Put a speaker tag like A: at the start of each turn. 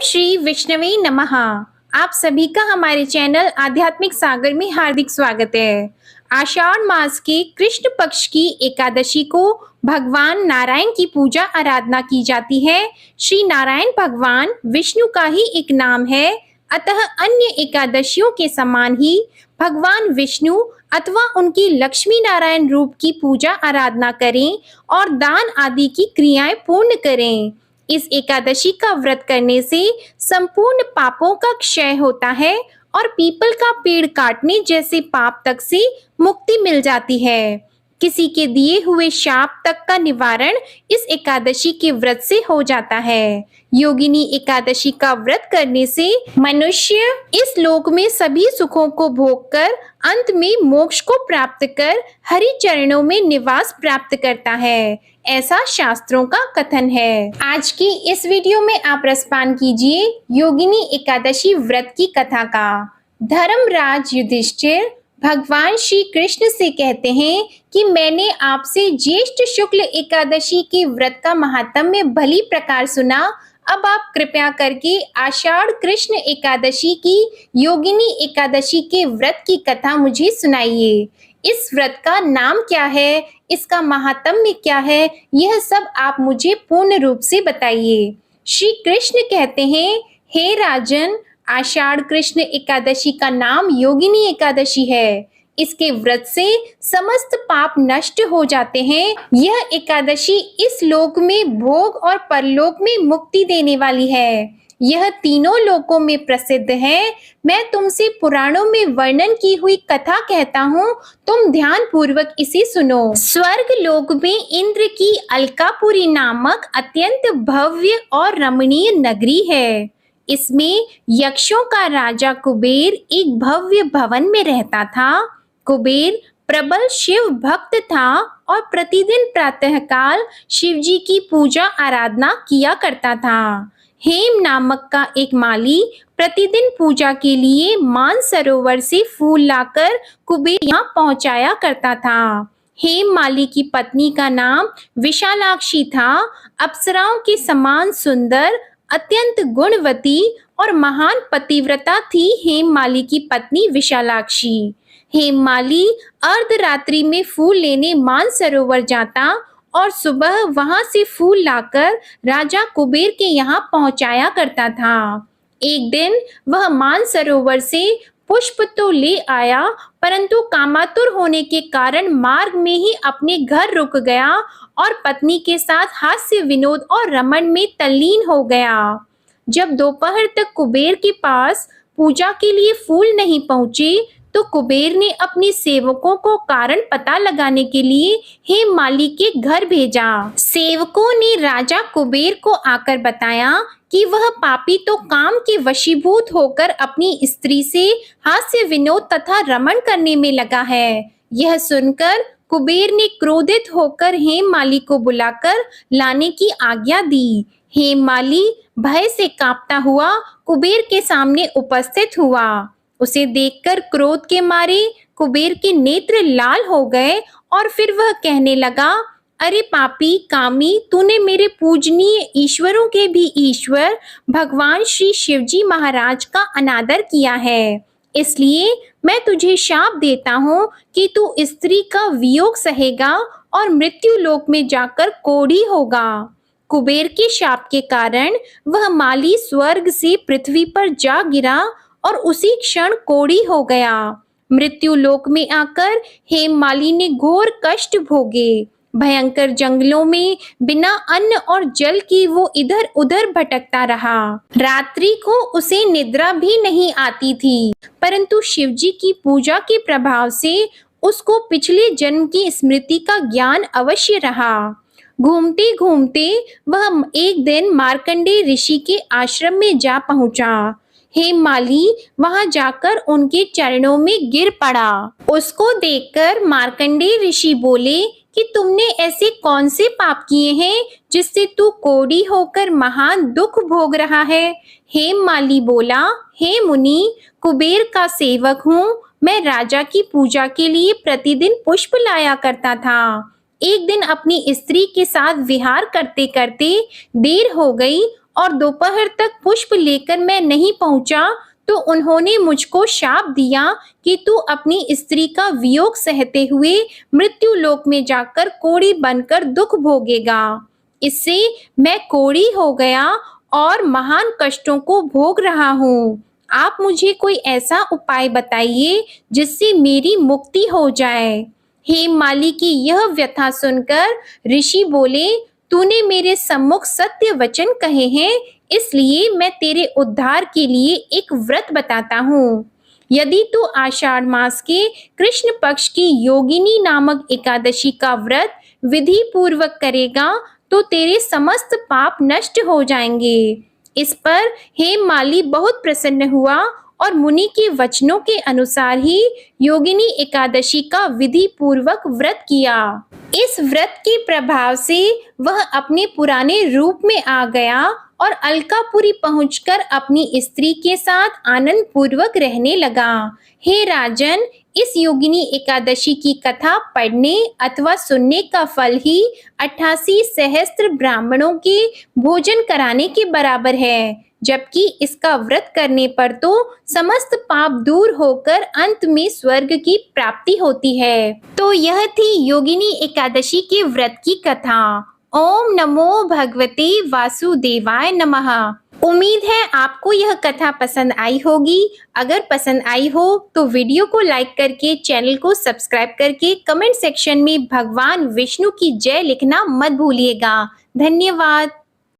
A: श्री विष्णवे नमः। आप सभी का हमारे चैनल आध्यात्मिक सागर में हार्दिक स्वागत है। आषाढ़ मास के कृष्ण पक्ष की एकादशी को भगवान नारायण की पूजा आराधना की जाती है। श्री नारायण भगवान विष्णु का ही एक नाम है, अतः अन्य एकादशियों के समान ही भगवान विष्णु अथवा उनकी लक्ष्मी नारायण रूप की पूजा आराधना करें और दान आदि की क्रियाएं पूर्ण करें। इस एकादशी का व्रत करने से संपूर्ण पापों का क्षय होता है और पीपल का पेड़ काटने जैसे पाप तक से मुक्ति मिल जाती है। किसी के दिए हुए शाप तक का निवारण इस एकादशी के व्रत से हो जाता है। योगिनी एकादशी का व्रत करने से मनुष्य इस लोक में सभी सुखों को भोगकर अंत में मोक्ष को प्राप्त कर हरि चरणों में निवास प्राप्त करता है, ऐसा शास्त्रों का कथन है। आज की इस वीडियो में आप रसपान कीजिए योगिनी एकादशी व्रत की कथा का। धर्मराज युधिष्ठिर भगवान श्री कृष्ण से कहते हैं कि मैंने आपसे ज्येष्ठ शुक्ल एकादशी के व्रत का महात्म्य भली प्रकार सुना। अब आप कृपया करके आषाढ़ कृष्ण एकादशी की योगिनी एकादशी के व्रत की कथा मुझे सुनाइए। इस व्रत का नाम क्या है, इसका महात्म्य क्या है, यह सब आप मुझे पूर्ण रूप से बताइए। श्री कृष्ण कहते हैं, हे राजन, आषाढ़ कृष्ण एकादशी का नाम योगिनी एकादशी है। इसके व्रत से समस्त पाप नष्ट हो जाते हैं। यह एकादशी इस लोक में भोग और परलोक में मुक्ति देने वाली है। यह तीनों लोकों में प्रसिद्ध है। मैं तुमसे पुराणों में वर्णन की हुई कथा कहता हूँ, तुम ध्यान पूर्वक इसे सुनो। स्वर्ग लोक में इंद्र की अलकापुरी नामक अत्यंत भव्य और रमणीय नगरी है। इसमें यक्षों का राजा कुबेर एक भव्य भवन में रहता था। कुबेर प्रबल शिव भक्त था और प्रतिदिन प्रातःकाल शिव जी की पूजा आराधना किया करता था। हेम नामक का एक माली प्रतिदिन पूजा के लिए मानसरोवर से फूल लाकर कुबेर यहाँ पहुंचाया करता था। हेम माली की पत्नी का नाम विशालाक्षी था। अप्सराओं के समान सुंदर, अत्यंत गुणवती और महान पतिव्रता थी हेममाली की पत्नी विशालाक्षी। हेममाली अर्धरात्रि में फूल लेने मानसरोवर जाता और सुबह वहां से फूल लाकर राजा कुबेर के यहाँ पहुंचाया करता था। एक दिन वह मानसरोवर से पुष्प तो ले आया, परंतु कामातुर होने के कारण मार्ग में ही अपने घर रुक गया और पत्नी के साथ हास्य विनोद और रमण में तल्लीन हो गया। जब दोपहर तक कुबेर के पास पूजा के लिए फूल नहीं पहुंचे तो कुबेर ने अपने सेवकों को कारण पता लगाने के लिए हेममाली के घर भेजा। सेवकों ने राजा कुबेर को आकर बताया कि वह पापी तो काम के वशीभूत होकर अपनी स्त्री से हास्य विनोद तथा रमण करने में लगा है। यह सुनकर कुबेर ने क्रोधित होकर हेममाली को बुलाकर लाने की आज्ञा दी। हेममाली भय से कांपता हुआ कुबेर के सामने उपस्थित हुआ। उसे देखकर क्रोध के मारे कुबेर के नेत्र लाल हो गए और फिर वह कहने लगा, अरे पापी कामी, तूने मेरे पूजनीय ईश्वरों के भी ईश्वर भगवान श्री शिवजी महाराज का अनादर किया है। इसलिए मैं तुझे शाप देता हूँ कि तू स्त्री का वियोग सहेगा और मृत्यु लोक में जाकर कोढ़ी होगा। कुबेर के शाप के कारण वह माली स्वर्ग से पृथ्वी पर जा गिरा और उसी क्षण कोढ़ी हो गया। मृत्यु लोक में आकर हेममाली ने घोर कष्ट भोगे। भयंकर जंगलों में बिना अन्न और जल की वो इधर उधर भटकता रहा। रात्रि को उसे निद्रा भी नहीं आती थी, परंतु शिवजी की पूजा के प्रभाव से उसको पिछले जन्म की स्मृति का ज्ञान अवश्य रहा। घूमते घूमते वह एक दिन मार्कंडेय ऋषि के आश्रम में जा पहुंचा। हेममाली वहां जाकर उनके चरणों में गिर पड़ा। उसको देखकर मार्कंडेय ऋषि बोले कि तुमने ऐसे कौन से पाप किए हैं जिससे तू कोढ़ी होकर महान दुख भोग रहा है। हेममाली बोला, हे मुनि, कुबेर का सेवक हूँ। मैं राजा की पूजा के लिए प्रतिदिन पुष्प लाया करता था। एक दिन अपनी स्त्री के साथ विहार करते करते देर हो गई और दोपहर तक पुष्प लेकर मैं नहीं पहुंचा तो उन्होंने मुझको शाप दिया कि तू अपनी स्त्री का वियोग सहते हुए मृत्यु लोक में जाकर कोढ़ी बनकर दुख भोगेगा। इससे मैं कोढ़ी हो गया और महान कष्टों को भोग रहा हूँ। आप मुझे कोई ऐसा उपाय बताइए जिससे मेरी मुक्ति हो जाए। हेममाली की यह व्यथा सुनकर ऋषि बोले, तूने मेरे सम्मुख सत्य वचन कहे हैं, इसलिए मैं तेरे उद्धार के लिए एक व्रत बताता हूँ। यदि तू आषाढ़ मास के कृष्ण पक्ष की योगिनी नामक एकादशी का व्रत विधि पूर्वक करेगा तो तेरे समस्त पाप नष्ट हो जाएंगे। इस पर हेममाली बहुत प्रसन्न हुआ और मुनि के वचनों के अनुसार ही योगिनी एकादशी का विधि पूर्वक व्रत किया। इस व्रत के प्रभाव से वह अपने पुराने रूप में आ गया और अलकापुरी पहुंचकर अपनी स्त्री के साथ आनंद पूर्वक रहने लगा। हे राजन, इस योगिनी एकादशी की कथा पढ़ने अथवा सुनने का फल ही 88 सहस्त्र ब्राह्मणों के भोजन कराने के बराबर है, जबकि इसका व्रत करने पर तो समस्त पाप दूर होकर अंत में स्वर्ग की प्राप्ति होती है। तो यह थी योगिनी एकादशी के व्रत की कथा। ओम नमो भगवते वासुदेवाय नमः। उम्मीद है आपको यह कथा पसंद आई होगी। अगर पसंद आई हो तो वीडियो को लाइक करके चैनल को सब्सक्राइब करके कमेंट सेक्शन में भगवान विष्णु की जय लिखना मत भूलिएगा। धन्यवाद।